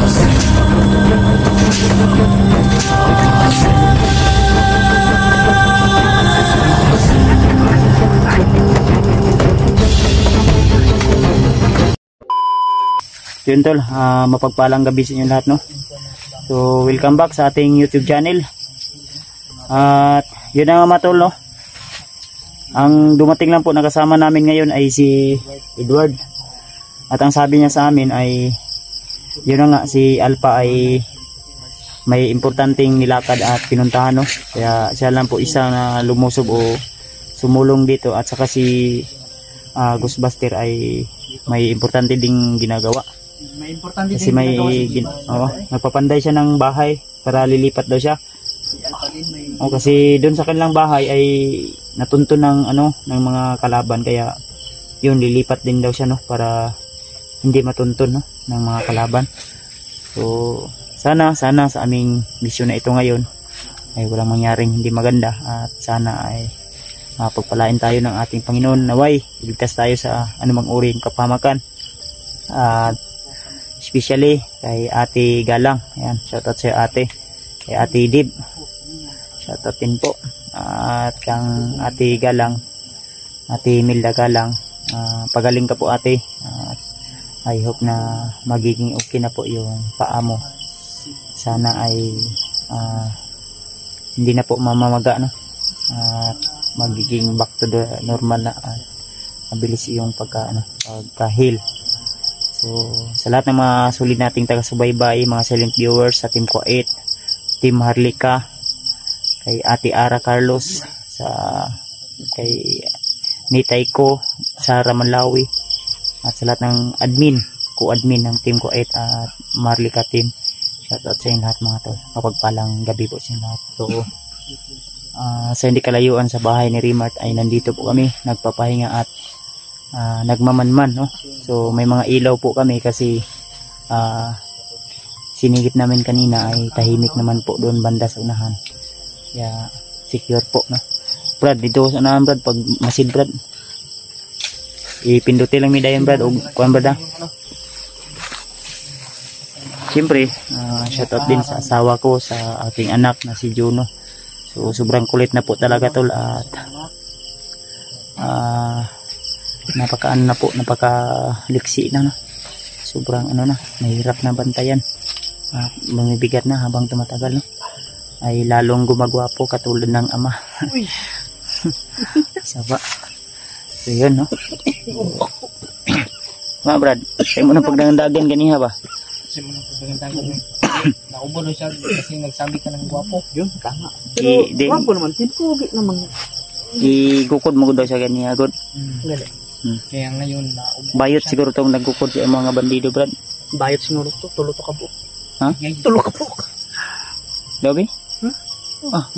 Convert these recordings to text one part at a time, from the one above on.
Yun tol, mapagpalang gabi sa inyo lahat, no? So welcome back sa ating YouTube channel. At yun na nga mga tol, no? Ang dumating lang po na kasama namin ngayon ay si Edward. At ang sabi niya sa amin ay yun na nga, si Alpha ay may importanteng nilakad at pinuntahan, no? Kaya siya lang po isa na lumusob o sumulong dito. At saka si Ghostbuster ay may importante ding ginagawa. May importante kasi may nagpapanday siya ng bahay para lilipat daw siya. Kasi doon sa kanilang bahay ay natunto ng ng mga kalaban, kaya yun lilipat din daw siya, no, para hindi matuntun, no, ng mga kalaban. So sana sa aming misyon na ito ngayon ay walang mangyaring hindi maganda, at sana ay mapagpalain tayo ng ating Panginoon, naway iligtas tayo sa anumang uri ng kapahamakan. At especially kay Ate Galang, ayan, shoutout sa ate, kay Ate Dib, shoutout din po, at kang Ate Galang, Ate Milda Galang, pagaling ka po ate, I hope na magiging okay na po yung paa mo. Sana ay hindi na po mamamaga, no, at magiging back to the normal na, mabilis yung pagka-heal. So sa lahat ng mga sulit nating taga-subaybay, mga silent viewers sa Team Kuwait, Team Harlika, kay Ate Ara Carlos, kay Nitay ko, Sara Malawi, at sa lahat ng admin, co-admin ng Team Kuwait at Marlika team, shoutout sa inyo lahat mga tol. Mapagpalang gabi po sa inyo lahat. So sa hindi kalayuan sa bahay ni Rimart ay nandito po kami nagpapahinga at nagmamanman, no? So may mga ilaw po kami kasi sinigit namin kanina ay tahimik naman po doon banda sa unahan, kaya secure po, no? Brad, dito sa unahan Brad, pag masid Brad ipinduti lang mi dayon Brad, o kuan Brad, siyempre shoutout din sa asawa ko, sa aking anak na si Juno. So sobrang kulit na po talaga tol, at napakaliksi na, no? Sobrang mahirap na bantayan, bumibigat na habang tumatagal, no? Ay lalong gumagwapo katulad ng ama. Saba. So yun, no? Mga Brad, tayo mo na pagdandagan ganiha ba? Kasi mo na pagdandagan naubo na siya kasi nagsabi ka ng gwapo. Yun, tama. Pero gwapo naman, tipugi naman. Igukod mo daw siya ganiha, God. Galing. Kaya ngayon bayot siya. Siguro itong nagkukod sa mga bandido Brad. Bayot siguro to, tulo to ka po. Ha? Tulo ka po. Dobi?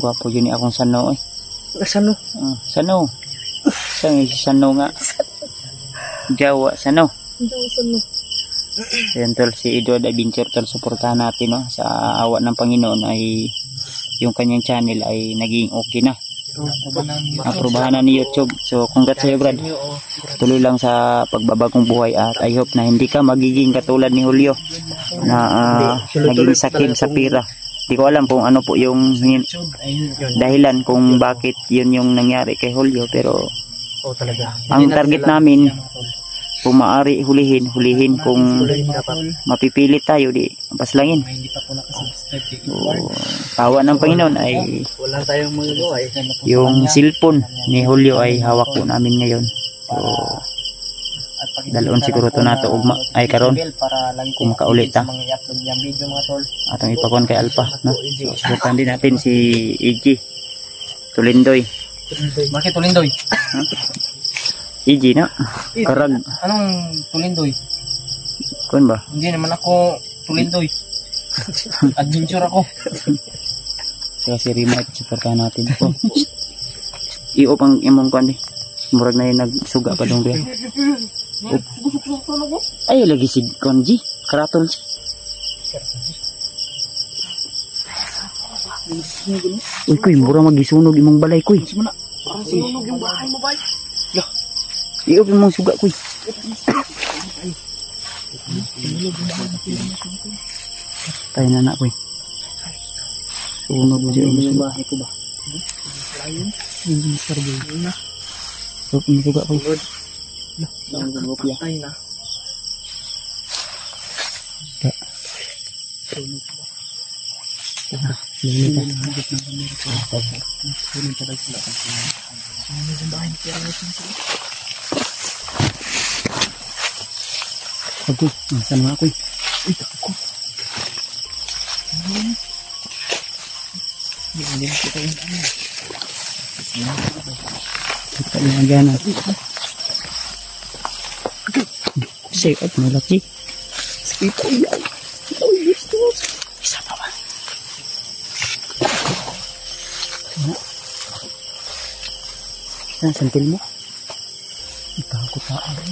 Gwapo yun akong sano eh. Sano? Sano. Sano nga. Jawa sano. Jawa sano. Yan tol, si Edward Adventure tol, suportahan natin, no? Sa awa ng Panginoon ay yung kanyang channel ay naging okay na. Aprobahan na ni YouTube. So congrats sa'yo Brad, tuloy lang sa pagbabagong buhay, at I hope na hindi ka magiging katulad ni Julio na naging sakit sa pira. Di ko alam kung ano po yung dahilan kung bakit yun yung nangyari kay Julio, pero ang target namin kung maaari hulihin kung mapipilit tayo, di paslangin. So, tawa ng Panginoon ay wala tayong magagawa. Yung cellphone ni Julio ay hawak po namin ngayon. So dalon siguro to nato ay karon kung makaulit ta atong ipakon kay Alpha, no? So suportahan din natin si EG Tulindoy. Bakit Tulindoy? EG na karag. Anong Tulindoy? Kun ba? Hindi naman ako Tulindoy. Adventure ako. So si Rimart, suportahan natin po. I-op ang imong kuan, murag na yung nagsuga pa dong diyan. Ay lagi si Konji Karatol si. Uy kuy, mura magisunog imong balay kuy. Sunog yung bahay mo bay. I-op imong suga kuy. Tayo na na ko eh. Sunog mo siya. Yung bahay ko ba? Ayun. Hindi sarbo. Ayun na. So, hindi ko ko. Ay na. Sunog ba? Lilita. Hagit ng kamera ko. Sunog pa tayo sila. Sunog yung bahay. Kaya rin sila. Ako, saan mga ako eh. Uy, ako. Hindi kita yung ano. Kita yung gana. Say up na laki. Ito yan. Oh, gusto. Isa pa ba? Santil mo? Takot na ako.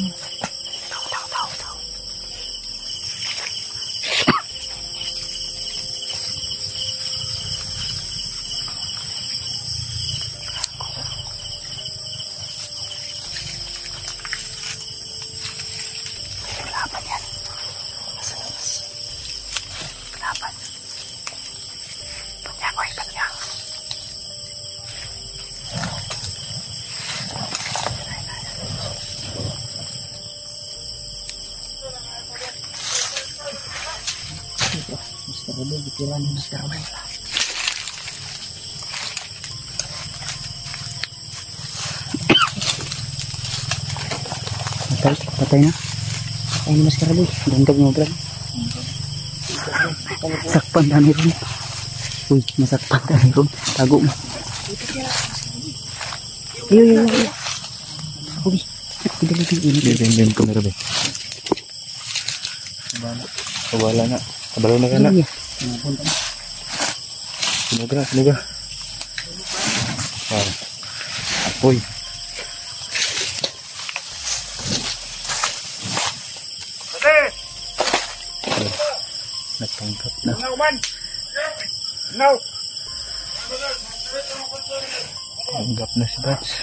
Tao. Kelaban yan. Mas. Kelaban. Panya ko, panya. Mas karabay. Bitiran yung mas karabay. Patay na. Ay, mas karabay. Gantag mo, bro. Sakpan dami ron. Uy, masakpan dami ron. Tago mo. Iyo. Uy, dali init. Bibin ko meron ba? Wala na. Kabalo na ka na. Sinuga. Wow. Apoy. Nagpanggap na. Panggap na si Bats.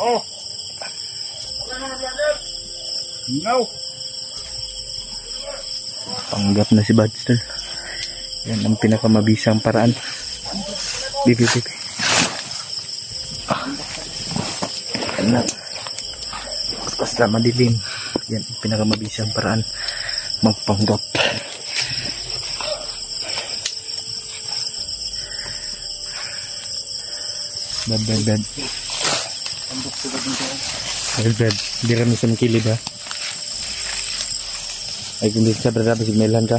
Oh! No! Panggap na si Bats. Yan ang pinakamabisang paraan. Bibi. Yan na. Basta madilim. Yan ang pinakamabisang paraan. Magpanggap. Bad. Bad. Di rami sa kilid ha. Ay hindi sa berapa si Melan ka.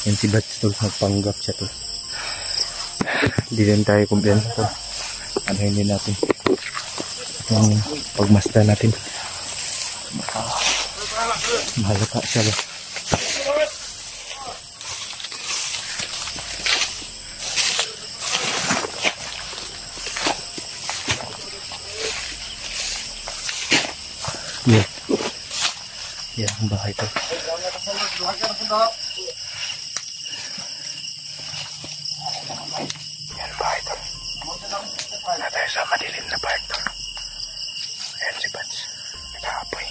Yan si Bats tol, magpanggap siya tol. Hindi rin tayo kumpiyansa tol. Ano hindi natin. Yung pagmasda natin. Mahalata siya ba. Yeah. Yan ang bahay to. Yan bahay to. Na tayo sa madilim na park to. Ayan si Bats. Nag-aapoy.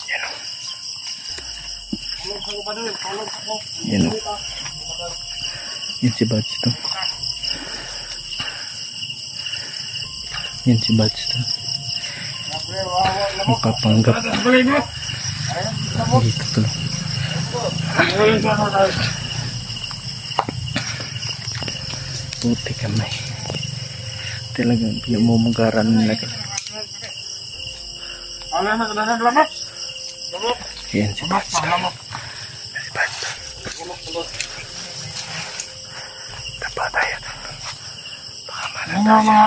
Yan o. Yan o. Yan si Bats to. Yan si Bats to. Magpapanggap. Dito to. Puti kamay. Talagang pinamumugaran na ka. Yan si Bats. Si Bats. Tapa tayo. Baka malata siya.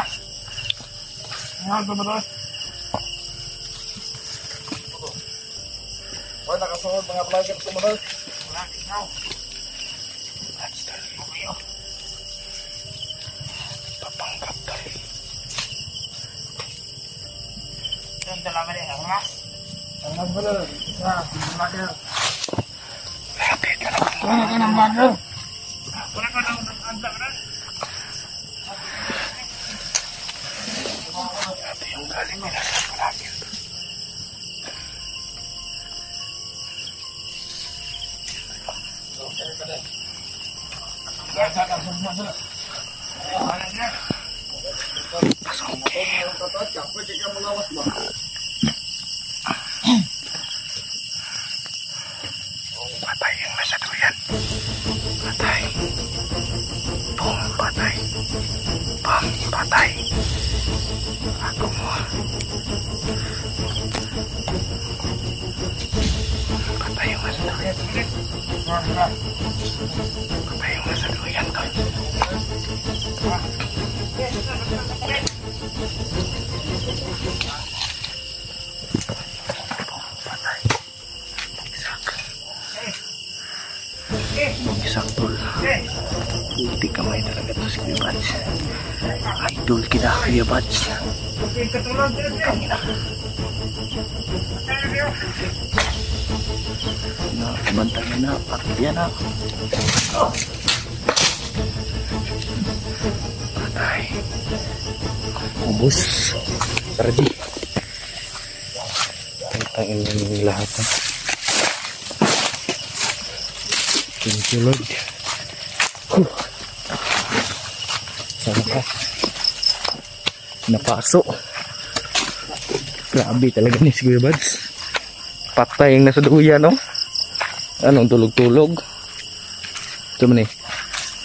Wala nakasunod mga vlogger sumunod. Wala tingnan. Bats tayo. Papanggap tayo. Ang dalawa rin, mas. Ang wala. Vlogger. Lapit na naman. Wala ka ng vlogger. Wala ka ng anda ka na. Patay yung nasa duyan. Patay. Bom, patay. Bom, patay. Ako mo. Patay yung nasa duyan. Patay yung nasa duyan to. Sakto lang. Buti kamay talaga to si Kuya Bads. Idol kita Kuya Bads. Kangina. Bantay na. Pakya na. Patay. Ubus. Sardi. Tangin yung lahat na. Thank you Lord. Sa wakas napaso. Grabe talaga ni si Kuya Bads. Patay yung nasa duyan, no? Anong tulog-tulog? Ito man eh.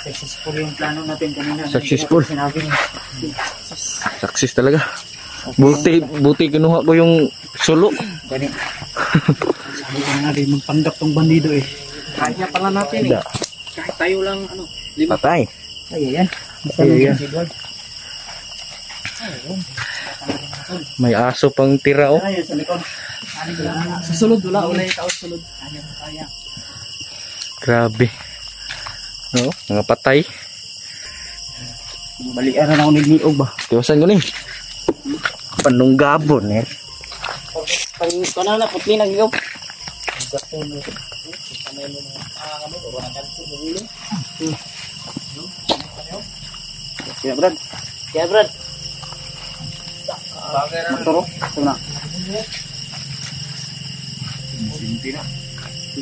Successful yung plano natin kanina. Successful. Sinabi niya. Success talaga. Buti kinuha ko yung sulo. Sabi ko na natin magpanggap tong bandido eh. Kaya pala natin eh. Kahit tayo lang, ano, 5. Patay. Ay, yan. Ay, yan. May aso pang tira, oh. Ay, sa likod. Sa sulod, wala. Wala yung tao sa sulod. Kaya. Grabe. No, mga patay. Balian na ako nagniog ba? Tiwasan ko ni. Panunggabon eh. Pag na putli na gigaw. Siya Brad. Kaya Brad. Maturo. Ito na.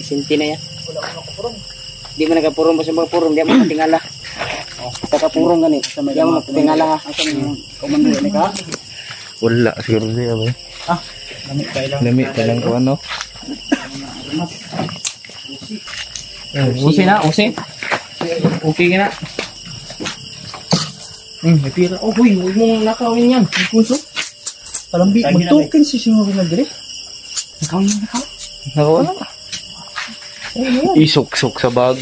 Sinti na yan. Di mo nagapurong ba sa mga purong? Di mo matingala. Kakapurong gani. Di mo matingala ha. Komando ni ka. Wala siguro siya ba? Lamig kay lang. Lamig ka lang ko ano. Usi na, usi. Okay ka na. May pira. Oh, huy, huwag mong nakawin yan. May puso. Palambi, magtukin si Sino Rinaldre. Nakawin yan, nakawin. Nakawala. Isok-sok sa bag.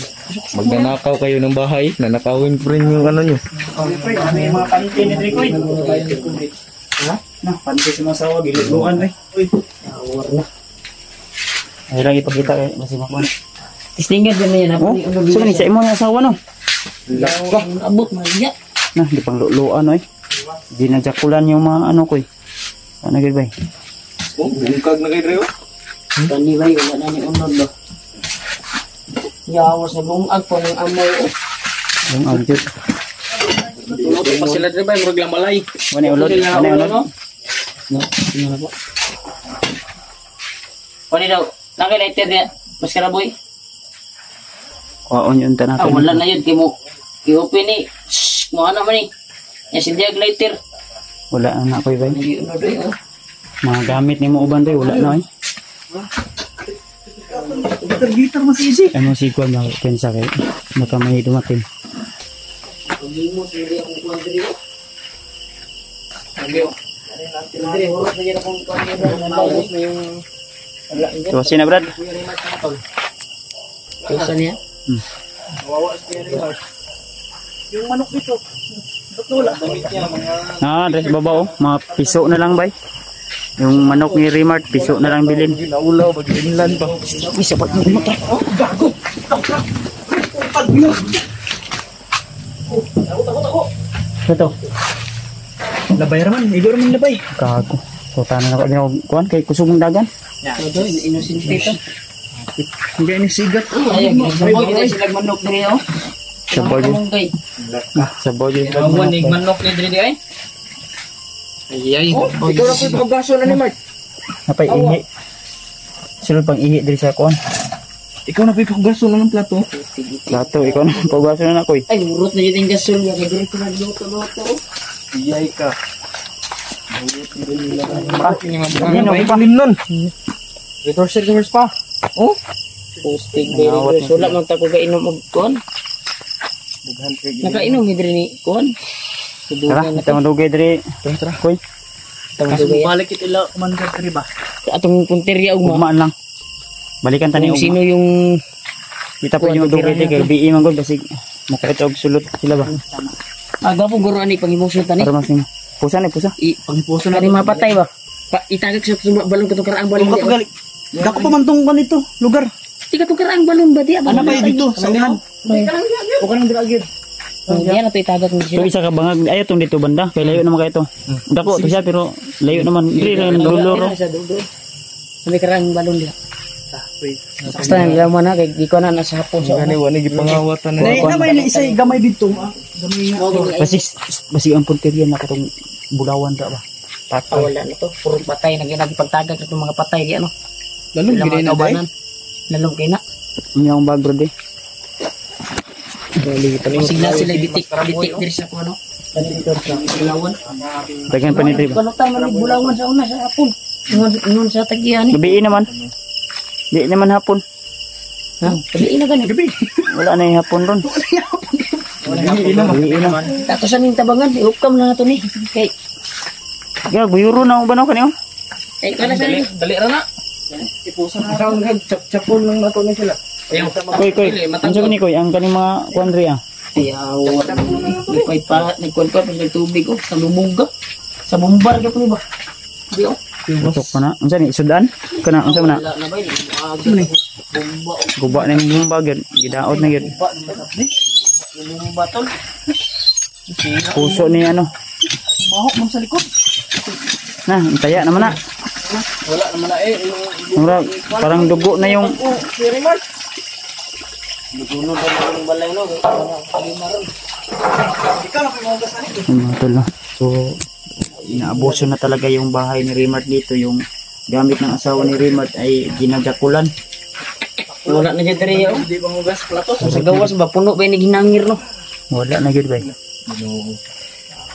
Magnanakaw kayo ng bahay. Nanakawin ko rin yung ano nyo. Ano yung mga panty ni Drikoy? Ha? Na, panty sa masawa. Gilugluan eh. Uy. Awar na. Ay lang ipakita kay Masi Makman. Istinggan din na yan. Oh, so ni sa imo na asawa no? Laka. Abot, magya. Nah, di pang luan oy. Di na jakulan yung mga ano ko eh. Ano gid bay? Oh, bungkag na kayo Dreo. Tani ba yun? Wala ni unod ba? Yawas na bungag po ng amoy. Yung agyot. Tulot pa sila din ba? Murag lang balay. Wani ulod, wani ulod. No, tingnan na po. Wani daw. Nakilighted niya. Mas karaboy. Waon yun ta natin. Wala na yun. Kiupi ni. Shhh! Mga naman ni. Yan si Diag lighter. Wala na ko bay. Hindi unod eh. Mga gamit ni mo uban doy wala na eh. Gitar mas easy. Ano si Kwan na pensa kay baka may dumating. Hindi mo sili akong kuwan diri. Hindi o. Diri, huwag na dyan akong kuwan diri. Nabawos na yung... So sina Brad. Kaysa niya? Wawa siya rin. Yung manok dito. Ba't wala? Ah, dress baba oh. Mga piso na lang bay. Yung manok ni Remart, piso na lang bilin. Ginaulaw, mag-inland pa. Uy, sapat mo kumata. Oh, gago! Pag-biyo! Tako! Ito. Labay raman, igo raman labay. Kago. So, tanan ako niyo kuan kay kusog ng dagan. Ito, innocent dito. Hindi ni sigat. Ayun, hindi sila manok diri oh. Sabaw yun. Sabaw yun. Awan ni manok ni diri ay. Ay. Oh, ikaw na po paggaso na ni Mark. Napay ihi. Sulod pang ihi diri sa kuan. Ikaw na pipagaso na ng plato. Plato, ikaw na pagbaso na ako eh. Ay, murot na yun yung gasol niya. Kaya dito nagluto-luto. Iyay ka. Ano pa? nun. Reverse pa. Oh. Postig kayo. Wala magtako ka inom og kuan. Nakainom hidri ni kuan. Tara, kita madugay diri. Tara, koy. Balik ito commander kri ba? Atong punteriya ug Ugmaan lang. Balikan tani kung sino yung kita po yung dugay kay BE man gud basig makita og sulot sila ba. aga po guro ani panghimuson tani. Para mas pusa ni pusa. Panghimuson na mapatay ba? Itagak sa balon katong karaang balon. Dako pa man tong kanito lugar. Di katong karaang balon ba di? Ano pa dito sa unahan? O kanang dragir. Yan na to itagak ni So sila. isa ka bangag ayo tong dito banda kay layo naman kayo to. Dako to siya pero layo naman diri lang duloro. Sabi karaang balon dia. Basta nang ilaw na kay di ko na nasa hapon sa Gani wani gipangawatan na. Nay, may isa gamay dito. Gamay nga. Basig ang punteriya na katong bulawan ta ba. Patay. wala na to. Puro patay nang ginagipagtagak itong mga patay di ano. Lalong gini na dai. Lalong kay na. Unya ang bag bro de. Sila bitik diri sa kuno. Dito sa bulawan. Dagan pa ni ba. Kanutan man bulawan sa una sa hapon. Ingon sa tagihan ni. Gabi naman. Di naman hapon. Ha? Tagiin na gani. Wala na yung hapon ron. Gabi naman. Tato sa ning tabangan, iukam na nato ni. Kay Ya, guyuro na ba no kanyo? kay kana sa ni. Dali ra na. Ipusa na ra ng chapon ng nato ni sila. Koy. Unsa ni koy ang kaning mga kuandri ah? Ayaw. Nagkuan pa sa tubig ko sa lumungga. Sa bombar ka ba? Di oh. Utok pa na. Unsa ni sudan? Kana unsa man na? Wala na ba ni? Bomba. Guba na yung bomba gyud. Gidaot na gyud. Lumumba tol. Puso ni ano. Mahok man sa likod. Na, taya naman na. Wala naman na Mura, parang dugo na yung Siri Mark. Duguno ba ng balay no? Palimaron. Ikaw na pimagas na ni. mga tol, no? So, inaabuso na talaga yung bahay ni Rimart dito. Yung gamit ng asawa ni Rimart ay ginagakulan. Wala na dyan diri oh. Di ba mugas plato? Sa gawas ba puno ba ni ginangir no? Wala na gyud bay.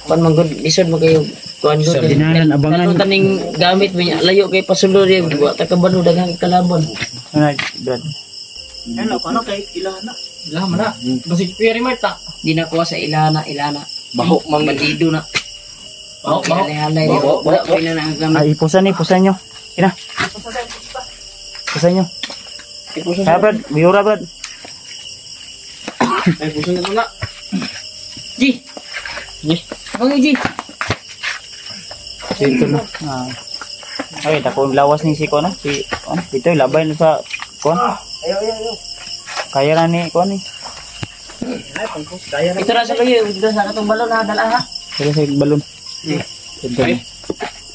Pan manggod isod mo kayo kuan gud. Dinanan, abangan. Ano taning gamit ba niya layo kay pasulod ya wa ta kabalo daghang kalaban. Ano, Brad? Ano ka na kay ilana? Ilana na. Basig Siri Mark ta. Di na kuha sa ilana. Baho mang Bandido na. baho. Halay-halay di Baho, wala baho. pa na ang gamit. Ay, ipusan nyo. Kina. Ipusan nyo. Kaya Brad, biyura Brad. Ay puso na na. Ji. Bang Ji. Dito na. Ay, takong lawas ni si Kona. Si, dito, labay na sa Kona. Ayo. Kaya na ni Kona. Ay pangpus kaya Ito na sa kayo, dito sa katong balon na dala ha. Kaya sa balon. Dito na.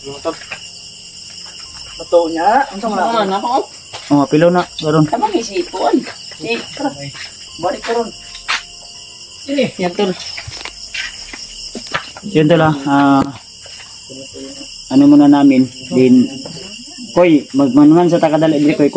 Lutot. Bato niya. Unsa Ano na ako? Oh, pilaw na. Garon. Tama ni si Puan. Si balik karon. Ini yan tol. Yun tala. Ano muna namin. Din. Koy, magmanuhan sa takadala. Koy,